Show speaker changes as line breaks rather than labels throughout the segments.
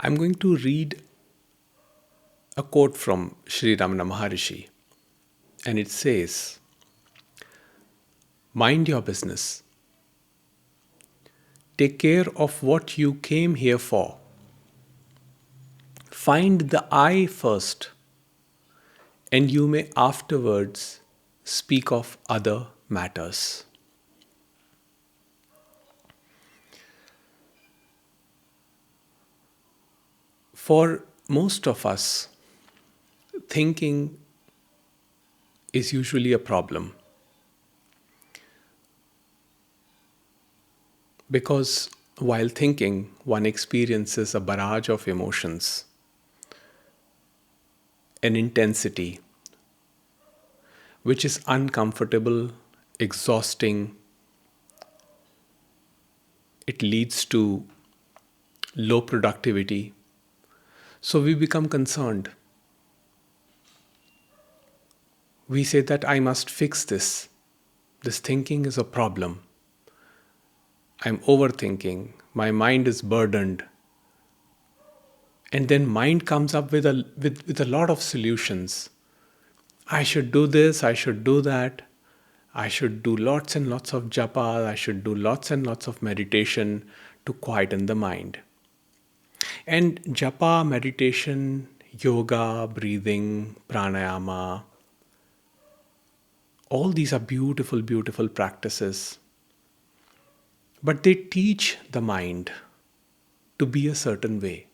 I'm going to read a quote from Sri Ramana Maharishi, and it says, "Mind your business. Take care of what you came here for. Find the I first, and you may afterwards speak of other matters." For most of us, thinking is usually a problem because while thinking, one experiences a barrage of emotions, an intensity which is uncomfortable, exhausting. It leads to low productivity. So we become concerned. We say that I must fix this. This thinking is a problem. I'm overthinking. My mind is burdened. And then mind comes up with a lot of solutions. I should do this, I should do that. I should do lots and lots of japa, I should do lots and lots of meditation to quieten the mind. And japa, meditation, yoga, breathing, pranayama, all these are beautiful, beautiful practices. But they teach the mind to be a certain way.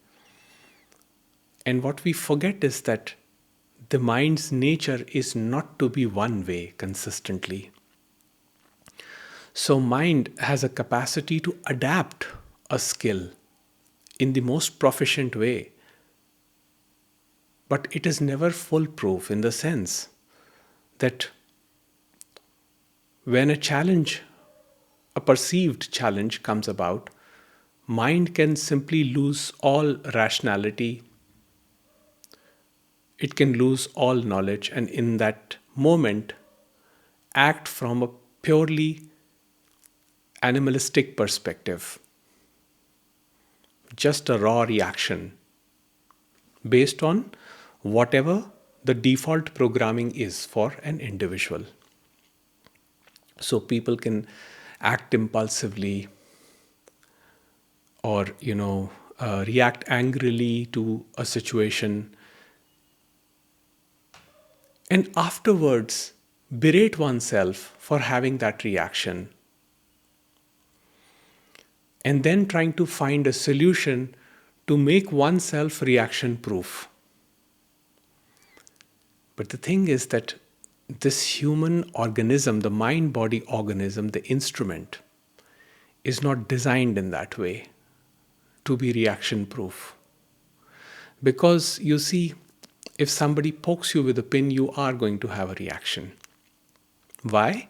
And what we forget is that the mind's nature is not to be one way consistently. So, mind has a capacity to adapt a skill in the most proficient way, but it is never foolproof in the sense that when a challenge, a perceived challenge comes about, mind can simply lose all rationality, it can lose all knowledge, and in that moment, act from a purely animalistic perspective, just a raw reaction based on whatever the default programming is for an individual. So people can act impulsively or, react angrily to a situation and afterwards berate oneself for having that reaction and then trying to find a solution to make oneself reaction proof. But the thing is that this human organism, the mind body organism, the instrument, is not designed in that way to be reaction proof. Because you see, if somebody pokes you with a pin, you are going to have a reaction. Why?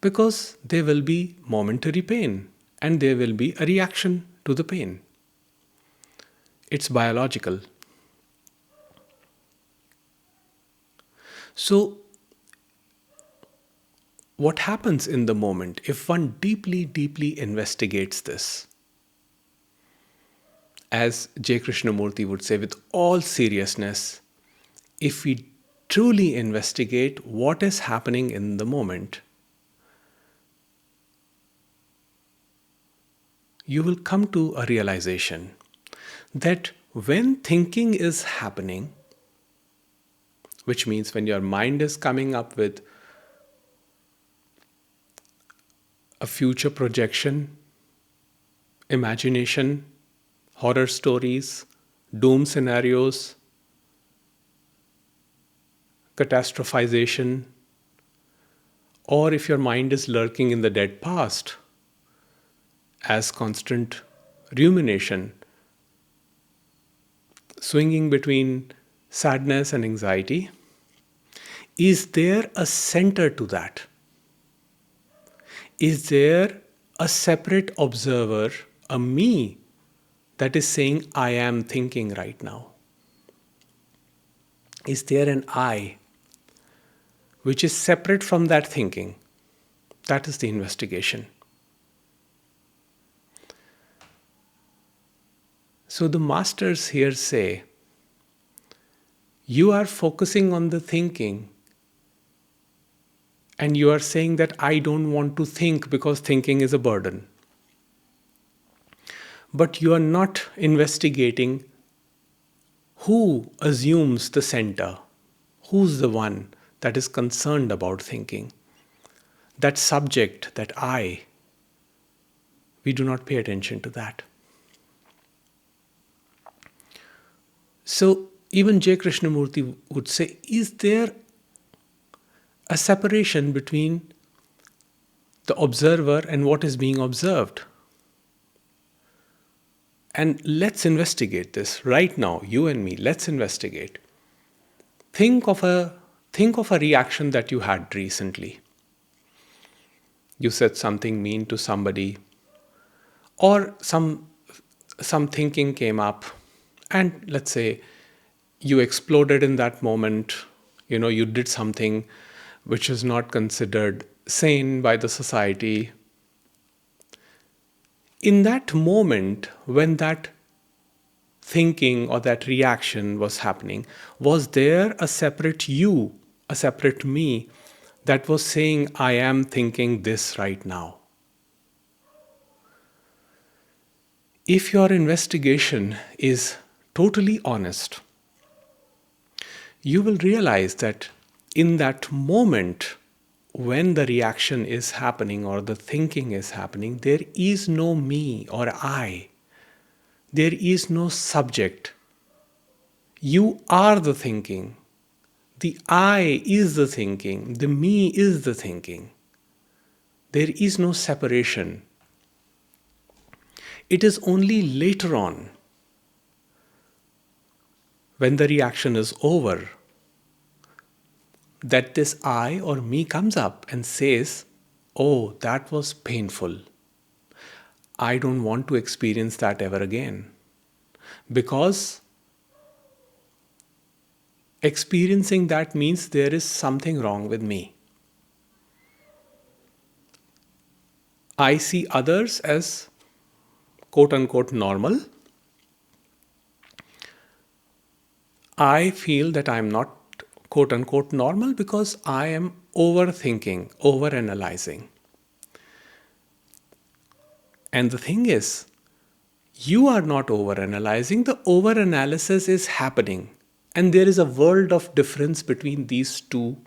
Because there will be momentary pain and there will be a reaction to the pain. It's biological. So, what happens in the moment if one deeply, deeply investigates this? As J. Krishnamurti would say, with all seriousness, if we truly investigate what is happening in the moment, you will come to a realization that when thinking is happening, which means when your mind is coming up with a future projection, imagination, horror stories, doom scenarios, catastrophization, or if your mind is lurking in the dead past as constant rumination, swinging between sadness and anxiety, is there a center to that? Is there a separate observer, a me, that is saying, I am thinking right now? Is there an I which is separate from that thinking? That is the investigation. So the masters here say, you are focusing on the thinking and you are saying that I don't want to think because thinking is a burden. But you are not investigating who assumes the center, who's the one that is concerned about thinking. That subject, that I, we do not pay attention to that. So even J. Krishnamurti would say, is there a separation between the observer and what is being observed? And let's investigate this right now, you and me, let's investigate. Think of a reaction that you had recently. You said something mean to somebody, or some thinking came up, and let's say you exploded in that moment. You did something which is not considered sane by the society. In that moment, when that thinking or that reaction was happening, was there a separate you, a separate me, that was saying, I am thinking this right now? If your investigation is totally honest, you will realize that in that moment, when the reaction is happening or the thinking is happening, there is no me or I. There is no subject. You are the thinking. The I is the thinking. The me is the thinking. There is no separation. It is only later on, when the reaction is over, that this I or me comes up and says, oh, that was painful. I don't want to experience that ever again. Because experiencing that means there is something wrong with me. I see others as quote unquote normal. I feel that I'm not quote unquote normal because I am overthinking, overanalyzing. And the thing is, you are not overanalyzing, the overanalysis is happening. And there is a world of difference between these two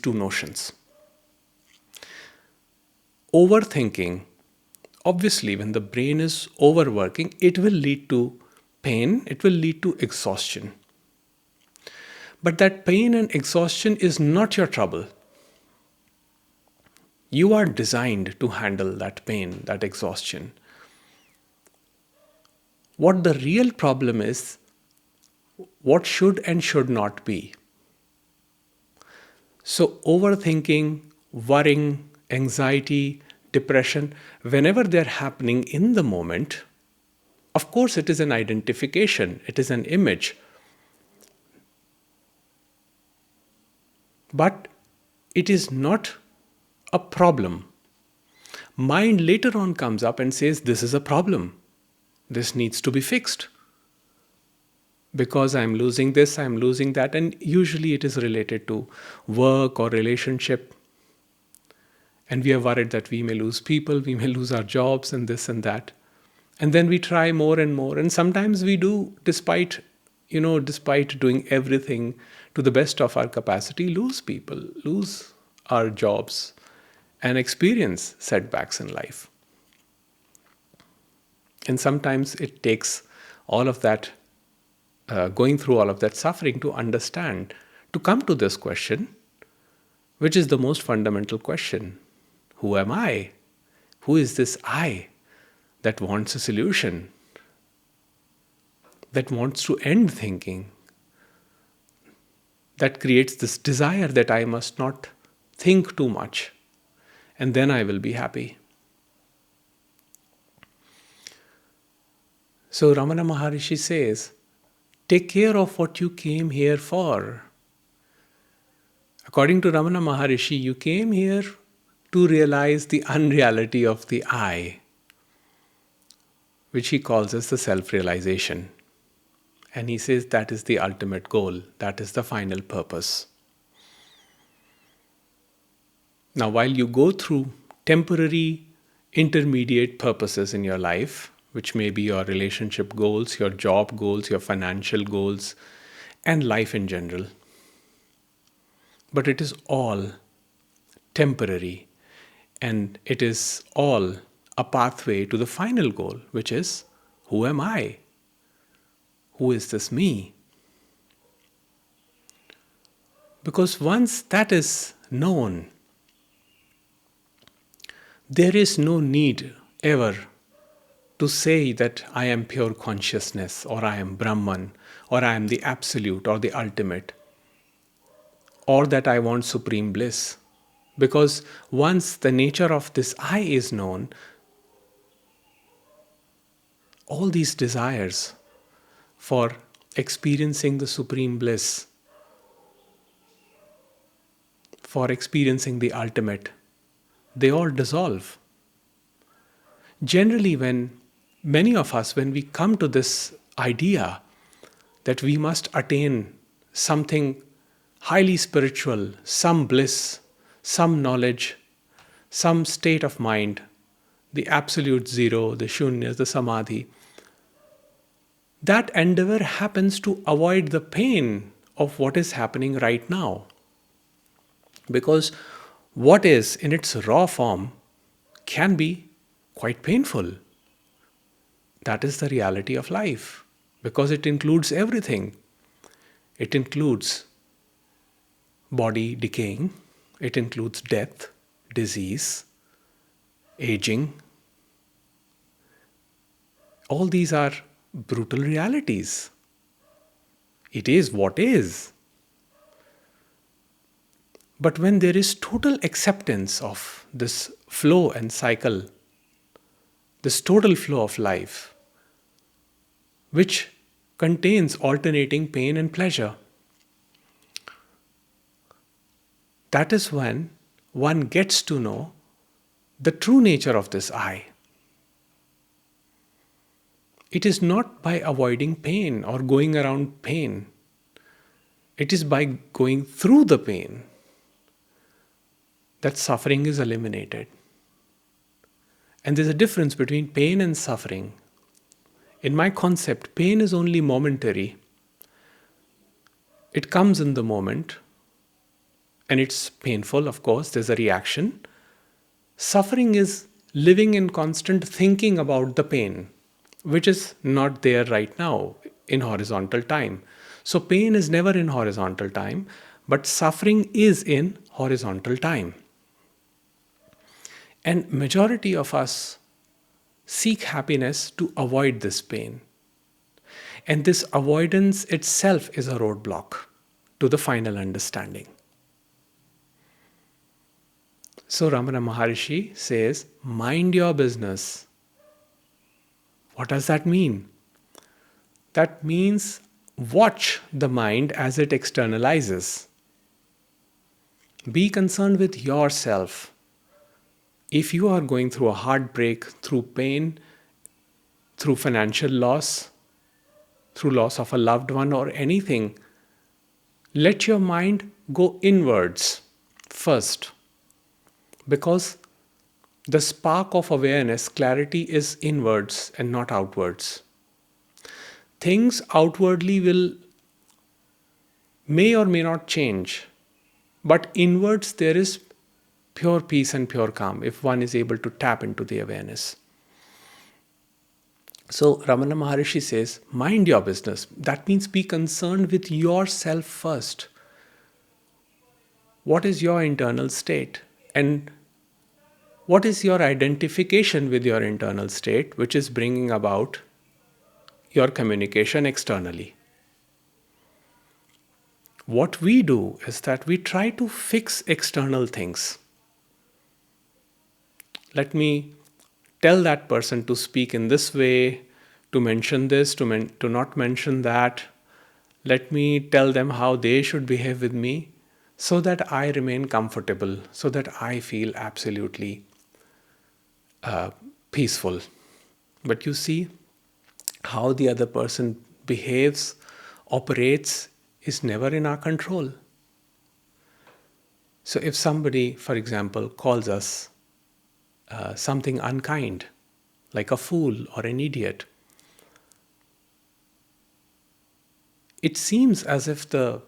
notions. Overthinking, obviously, when the brain is overworking, it will lead to pain, it will lead to exhaustion. But that pain and exhaustion is not your trouble. You are designed to handle that pain, that exhaustion. What the real problem is, what should and should not be. So, overthinking, worrying, anxiety, depression, whenever they're happening in the moment, of course, it is an identification, it is an image. But it is not a problem. Mind later on comes up and says, this is a problem. This needs to be fixed. Because I'm losing this, I'm losing that. And usually it is related to work or relationship. And we are worried that we may lose people, we may lose our jobs and this and that. And then we try more and more. And sometimes we do, despite doing everything to the best of our capacity, lose people, lose our jobs, and experience setbacks in life. And sometimes it takes all of that, going through all of that suffering to understand, to come to this question, which is the most fundamental question. Who am I? Who is this I that wants a solution? That wants to end thinking? That creates this desire that I must not think too much, and then I will be happy. So Ramana Maharishi says, take care of what you came here for. According to Ramana Maharishi, you came here to realize the unreality of the I. which he calls as the self realization. And he says that is the ultimate goal, that is the final purpose. Now, while you go through temporary intermediate purposes in your life, which may be your relationship goals, your job goals, your financial goals, and life in general, but it is all temporary, and it is all a pathway to the final goal, which is, who am I? Who is this me? Because once that is known, there is no need ever to say that I am pure consciousness, or I am Brahman, or I am the absolute or the ultimate, or that I want supreme bliss. Because once the nature of this I is known, all these desires for experiencing the supreme bliss, for experiencing the ultimate, they all dissolve. Generally, when many of us, when we come to this idea that we must attain something highly spiritual, some bliss, some knowledge, some state of mind, the absolute zero, the shunya, the samadhi, that endeavor happens to avoid the pain of what is happening right now. Because what is in its raw form can be quite painful. That is the reality of life, because it includes everything. It includes body decaying, it includes death, disease, aging. All these are brutal realities. It is what is. But when there is total acceptance of this flow and cycle, this total flow of life, which contains alternating pain and pleasure, that is when one gets to know the true nature of this I. It is not by avoiding pain or going around pain. It is by going through the pain that suffering is eliminated. And there's a difference between pain and suffering. In my concept, pain is only momentary. It comes in the moment, and it's painful, of course, there's a reaction. Suffering is living in constant thinking about the pain, which is not there right now in horizontal time. So pain is never in horizontal time, but suffering is in horizontal time. And majority of us seek happiness to avoid this pain. And this avoidance itself is a roadblock to the final understanding. So Ramana Maharishi says, mind your business. What does that mean? That means watch the mind as it externalizes. Be concerned with yourself. If you are going through a heartbreak, through pain, through financial loss, through loss of a loved one or anything, let your mind go inwards first. Because the spark of awareness, clarity, is inwards and not outwards. Things outwardly may or may not change, but inwards there is pure peace and pure calm if one is able to tap into the awareness. So Ramana Maharishi says, mind your business. That means be concerned with yourself first. What is your internal state? And what is your identification with your internal state, which is bringing about your communication externally? What we do is that we try to fix external things. Let me tell that person to speak in this way, to mention this, to not mention that. Let me tell them how they should behave with me so that I remain comfortable, so that I feel absolutely peaceful. But you see, How the other person behaves, operates, is never in our control. So if somebody, for example, calls us something unkind, like a fool or an idiot, it seems as if the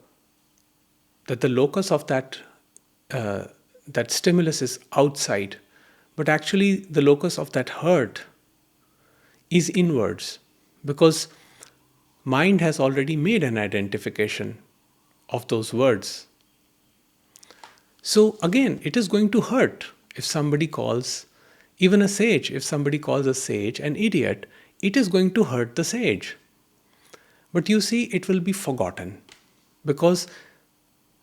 locus of uh, that stimulus is outside, but actually the locus of that hurt is inwards, because mind has already made an identification of those words. So again, it is going to hurt if somebody calls, even a sage, if somebody calls a sage an idiot, it is going to hurt the sage. But you see, it will be forgotten, because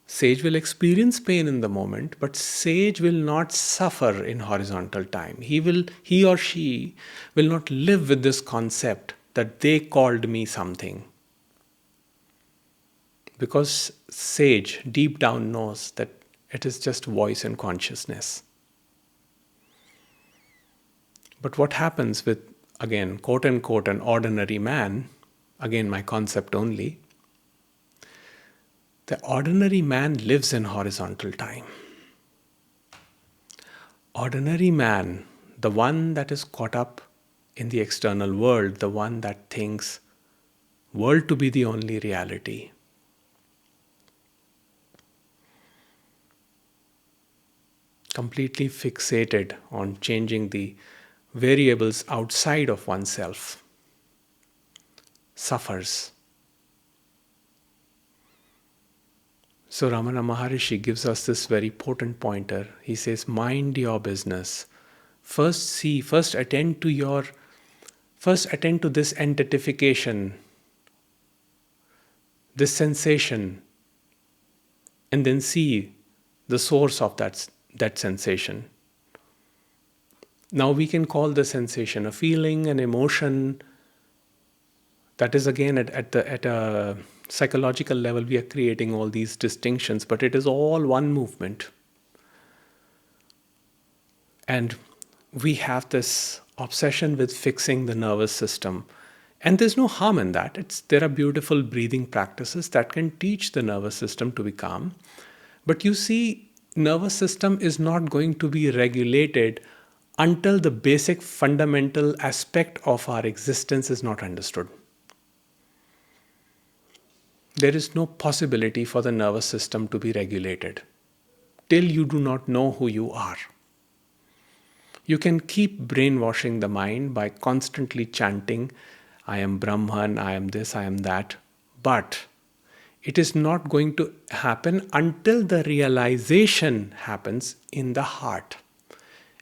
sage will experience pain in the moment, but sage will not suffer in horizontal time. He or she will not live with this concept that they called me something. Because sage deep down knows that it is just voice and consciousness. But what happens with, again, quote unquote, an ordinary man, again, my concept only, the ordinary man lives in horizontal time. Ordinary man, the one that is caught up in the external world, the one that thinks world to be the only reality, completely fixated on changing the variables outside of oneself, suffers. So Ramana Maharishi gives us this very potent pointer. He says, mind your business. First attend to this identification, this sensation, and then see the source of that sensation. Now we can call the sensation a feeling, an emotion. That is again at a psychological level, we are creating all these distinctions, but it is all one movement. And we have this obsession with fixing the nervous system. And there's no harm in that. There are beautiful breathing practices that can teach the nervous system to be calm. But you see, nervous system is not going to be regulated until the basic fundamental aspect of our existence is not understood. There is no possibility for the nervous system to be regulated till you do not know who you are. You can keep brainwashing the mind by constantly chanting, I am Brahman, I am this, I am that. But it is not going to happen until the realization happens in the heart.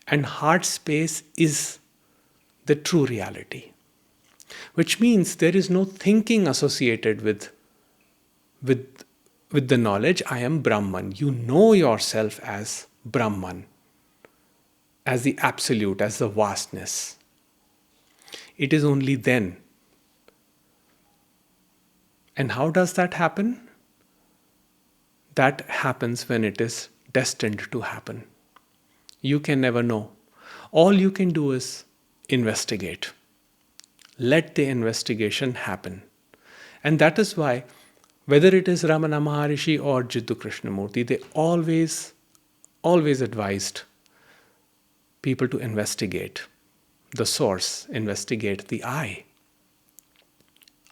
And heart space is the true reality. Which means there is no thinking associated with, with the knowledge, I am Brahman. You know yourself as Brahman, as the absolute, as the vastness. It is only then. And how does that happen? That happens when it is destined to happen. You can never know. All you can do is investigate. Let the investigation happen. And that is why, whether it is Ramana Maharishi or Jiddu Krishnamurti, they always advised people to investigate the source, investigate the I.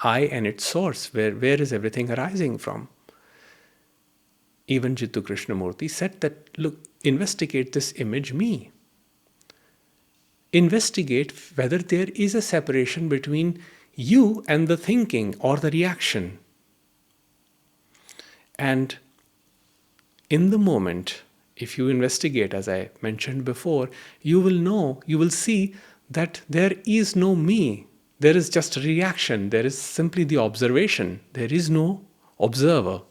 I and its source, where is everything arising from? Even Jiddu Krishnamurti said that, look, investigate this image, me. Investigate whether there is a separation between you and the thinking or the reaction. And in the moment, if you investigate, as I mentioned before, you will see that there is no me. There is just a reaction. There is simply the observation. There is no observer.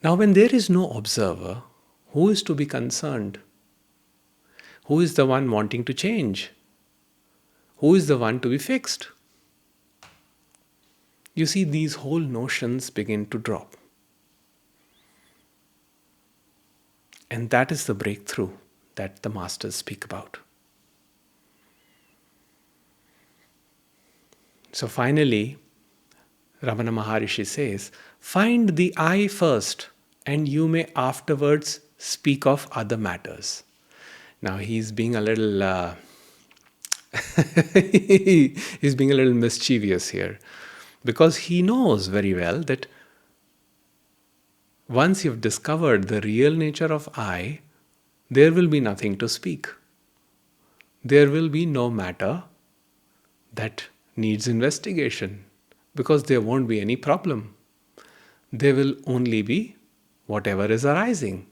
Now, when there is no observer, who is to be concerned? Who is the one wanting to change? Who is the one to be fixed? You see, these whole notions begin to drop. And that is the breakthrough that the masters speak about. So finally, Ramana Maharishi says, find the I first, and you may afterwards speak of other matters. Now he's being a little he's being a little mischievous here, because he knows very well that once you've discovered the real nature of I, there will be nothing to speak. There will be no matter that needs investigation, because there won't be any problem. There will only be whatever is arising.